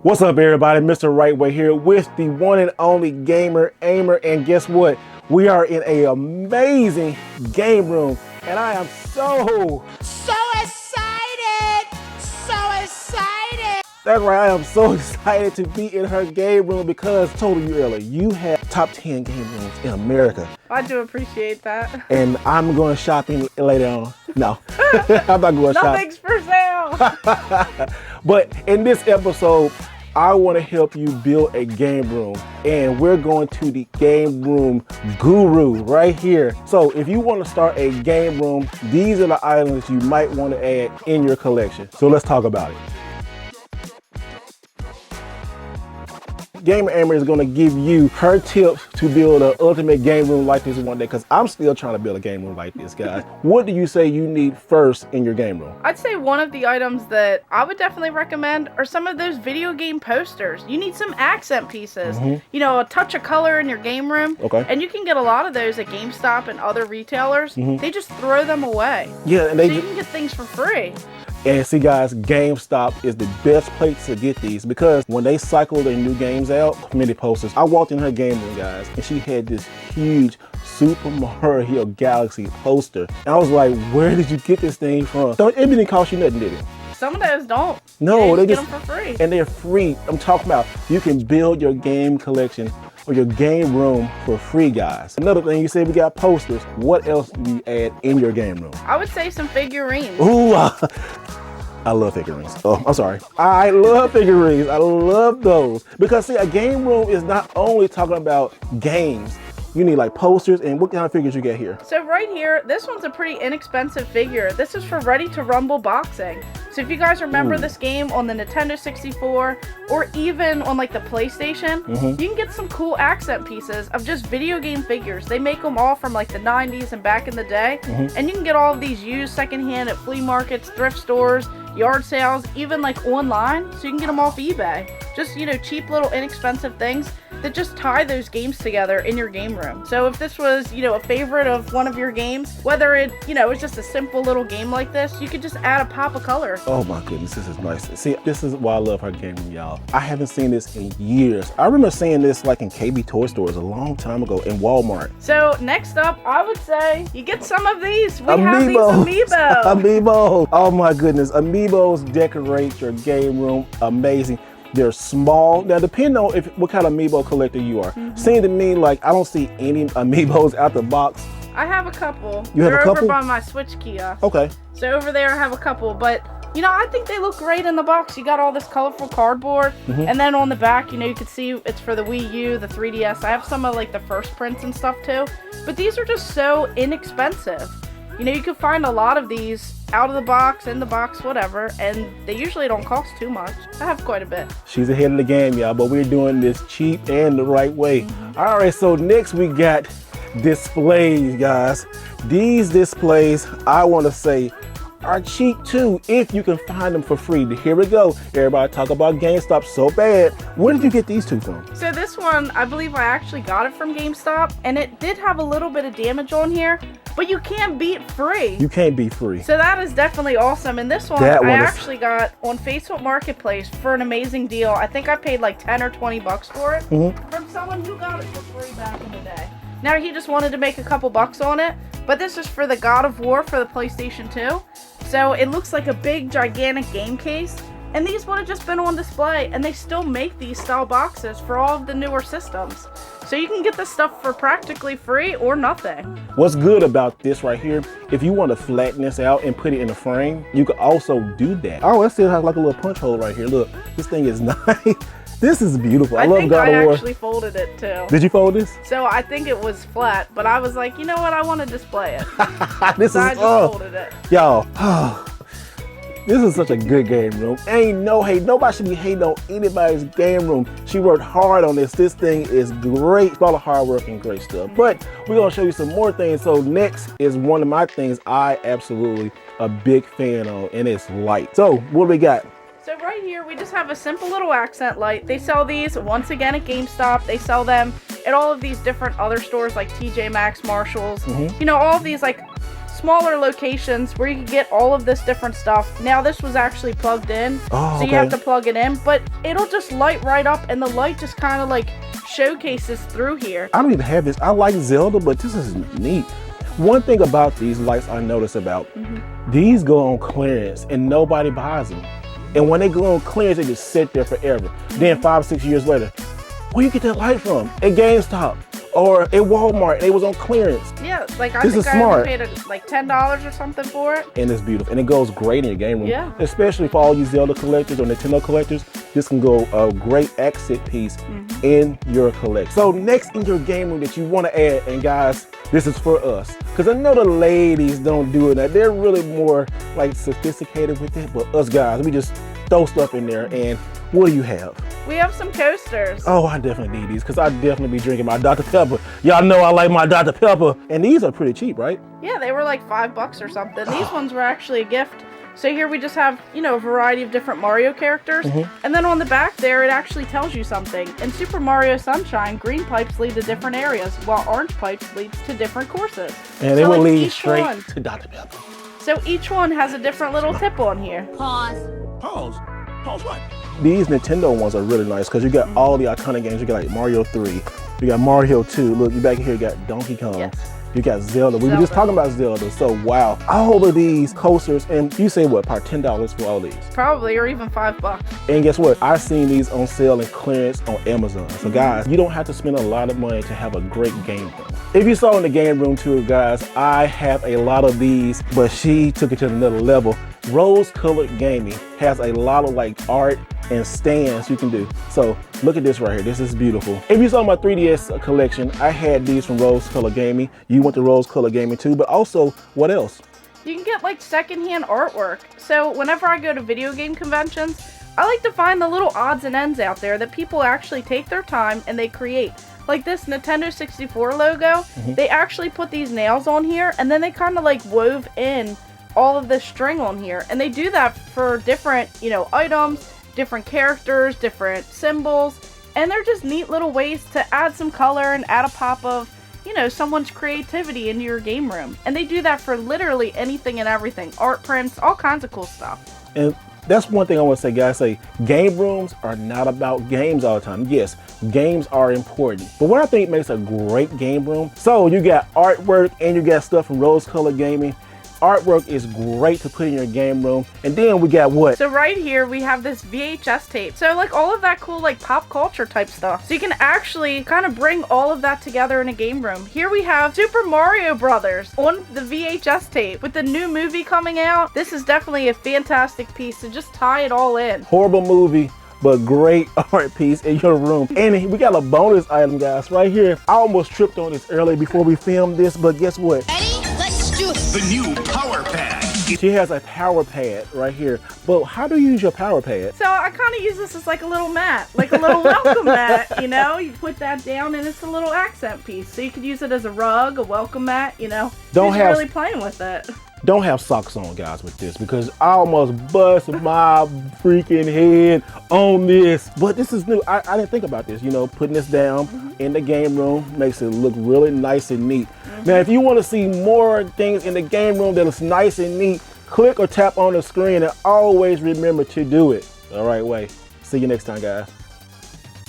What's up, everybody? Mr. Wright here with the one and only gamer Aimer, and guess what? We are in an amazing game room, and I am so excited! That's right, I am so excited to be in her game room because I told you earlier, you have top 10 game rooms in America. I do appreciate that. And I'm going shopping later on. No, I'm not going shopping. Nothing's for sale. But in this episode, I want to help you build a game room, and we're going to the game room guru right here. So if you want to start a game room, these are the items you might want to add in your collection. So let's talk about it. Gamer Aimer is going to give you her tips to build an ultimate game room like this one day, because I'm still trying to build a game room like this, guys. What do you say you need first in your game room? I'd say one of the items that I would definitely recommend are some of those video game posters. You need some accent pieces, you know, a touch of color in your game room. Okay. And you can get a lot of those at GameStop and other retailers. They just throw them away. Yeah, and so you can get things for free. And see, guys, GameStop is the best place to get these because when they cycle their new games out, mini posters, I walked in her game room, guys, and she had this huge Super Mario Galaxy poster. And I was like, where did you get this thing from? So it didn't cost you nothing, did it? Some of those don't. No, they just get them for free. And they're free. I'm talking about you can build your game collection or your game room for free, guys. Another thing, you said we got posters. What else do you add in your game room? I would say some figurines. Ooh, I love figurines. Oh, I'm sorry. I love figurines. I love those. Because see, a game room is not only talking about games. You need like posters, and what kind of figures you get here? So right here, this one's a pretty inexpensive figure. This is for Ready to Rumble boxing. So if you guys remember this game on the Nintendo 64 or even on like the PlayStation, you can get some cool accent pieces of just video game figures. They make them all from like the 90s and back in the day. And you can get all of these used secondhand at flea markets, thrift stores, yard sales, even like online. So you can get them off eBay. Just, you know, cheap little inexpensive things that just tie those games together in your game room. So if this was, you know, a favorite of one of your games, whether it, you know, it's just a simple little game like this, you could just add a pop of color. Oh my goodness, this is nice. See, this is why I love her game room, y'all. I haven't seen this in years. I remember seeing this like in KB toy stores a long time ago in Walmart. So next up, I would say you get some of these. We have Amiibo. these Amiibo. Amiibo. Oh my goodness. Amiibos decorate your game room. Amazing. They're small. Now, depending on what kind of Amiibo collector you are. Seems to me like I don't see any Amiibos out the box. I have a couple. You have a couple? They're over by my Switch kiosk. Okay. So over there I have a couple, but you know, I think they look great in the box. You got all this colorful cardboard, and then on the back, you know, you can see it's for the Wii U, the 3DS. I have some of like the first prints and stuff too, but these are just so inexpensive. You know, you can find a lot of these out of the box, in the box, whatever, and they usually don't cost too much. I have quite a bit. She's ahead of the game, y'all, but we're doing this cheap and the right way. All right, so next we got displays, guys. These displays, I want to say, are cheap too if you can find them for free. Here we go. Everybody talk about GameStop so bad. Where did you get these two from? So this one, I believe I actually got it from GameStop, and it did have a little bit of damage on here, but you can't beat free. You can't beat free. So that is definitely awesome. And this one, I actually got on Facebook Marketplace for an amazing deal. I think I paid like 10 or 20 bucks for it from someone who got it for free back in the day. Now he just wanted to make a couple bucks on it, but this is for the God of War for the PlayStation 2. So it looks like a big, gigantic game case, and these would have just been on display, and they still make these style boxes for all of the newer systems. So you can get this stuff for practically free or nothing. What's good about this right here, if you want to flatten this out and put it in a frame, you can also do that. Oh, it still has like a little punch hole right here. Look, this thing is nice. This is beautiful. I love God of War. I actually folded it too. Did you fold this? So I think it was flat, but I was like, you know what? I want to display it. I just folded it. Y'all, this is such a good game room. Nobody should be hating on anybody's game room. She worked hard on this. This thing is great. It's a lot of hard work and great stuff. But we're gonna show you some more things. So next is one of my things I absolutely a big fan of, and it's light. So what do we got? So right here, we just have a simple little accent light. They sell these, once again, at GameStop. They sell them at all of these different other stores like TJ Maxx, Marshalls. You know, all of these like smaller locations where you can get all of this different stuff. Now this was actually plugged in, so you have to plug it in, but it'll just light right up, and the light just kind of like showcases through here. I don't even have this. I like Zelda, but this is neat. One thing about these lights I notice about, these go on clearance and nobody buys them. And when they go on clearance, they just sit there forever. Then 5 or 6 years later, where you get that light from? At GameStop or at Walmart, and it was on clearance. Yeah, like I think I only paid like $10 or something for it. And it's beautiful, and it goes great in your game room. Yeah. Especially for all you Zelda collectors or Nintendo collectors, this can go a great accent piece in your collection. So next in your game room that you want to add, and guys, this is for us, because I know the ladies don't do it. Now, they're really more like sophisticated with it, but us guys, we just throw stuff in there. And what do you have? We have some coasters. Oh, I definitely need these, because I definitely be drinking my Dr. Pepper. Y'all know I like my Dr. Pepper. And these are pretty cheap, right? Yeah, they were like $5 or something. These ones were actually a gift. So here we just have, you know, a variety of different Mario characters. And then on the back there, it actually tells you something. In Super Mario Sunshine, green pipes lead to different areas, while orange pipes lead to different courses. And they will lead straight to Dr. Pepper. So each one has a different little tip on here. Pause. Pause. Pause what? These Nintendo ones are really nice, because you got all the iconic games. You got like Mario 3, you got Mario 2. Look, you back here, you got Donkey Kong. Yes. You got Zelda. We were just talking about Zelda. So wow, all of these coasters, and you say what, probably $10 for all these? Probably, or even $5. And guess what? I've seen these on sale and clearance on Amazon. So guys, you don't have to spend a lot of money to have a great game room. If you saw in the game room tour, guys, I have a lot of these, but she took it to another level. Rose Colored Gaming has a lot of like art and stands you can do. So look at this right here. This is beautiful. If you saw my 3DS collection, I had these from Rose Colored Gaming. You went to Rose Colored Gaming too, but also what else? You can get like secondhand artwork. So whenever I go to video game conventions, I like to find the little odds and ends out there that people actually take their time and they create. Like this Nintendo 64 logo, they actually put these nails on here, and then they kind of like wove in all of this string on here. And they do that for different, you know, items, different characters, different symbols, and they're just neat little ways to add some color and add a pop of, you know, someone's creativity into your game room. And they do that for literally anything and everything. Art prints, all kinds of cool stuff. And that's one thing I want to say, guys. Game rooms are not about games all the time. Yes, games are important, but what I think makes a great game room, so you got artwork and you got stuff from Rose Colored Gaming. Artwork is great to put in your game room. And then we got what? So right here we have this VHS tape. So like all of that cool like pop culture type stuff. So you can actually kind of bring all of that together in a game room. Here we have Super Mario Brothers on the VHS tape with the new movie coming out. This is definitely a fantastic piece to just tie it all in. Horrible movie, but great art piece in your room. And we got a bonus item, guys, right here. I almost tripped on this early before we filmed this, but guess what? Ready? Let's do it. The new Power Pad. She has a power pad right here. But how do you use your power pad? So I kind of use this as like a little mat, like a little welcome mat, you know? You put that down and it's a little accent piece. So you could use it as a rug, a welcome mat, you know? Who's really playing with it. Don't have socks on, guys, with this, because I almost bust my freaking head on this. But this is new. I didn't think about this. You know, putting this down in the game room makes it look really nice and neat. Now, if you want to see more things in the game room that is nice and neat, click or tap on the screen, and always remember to do it the right way. See you next time, guys.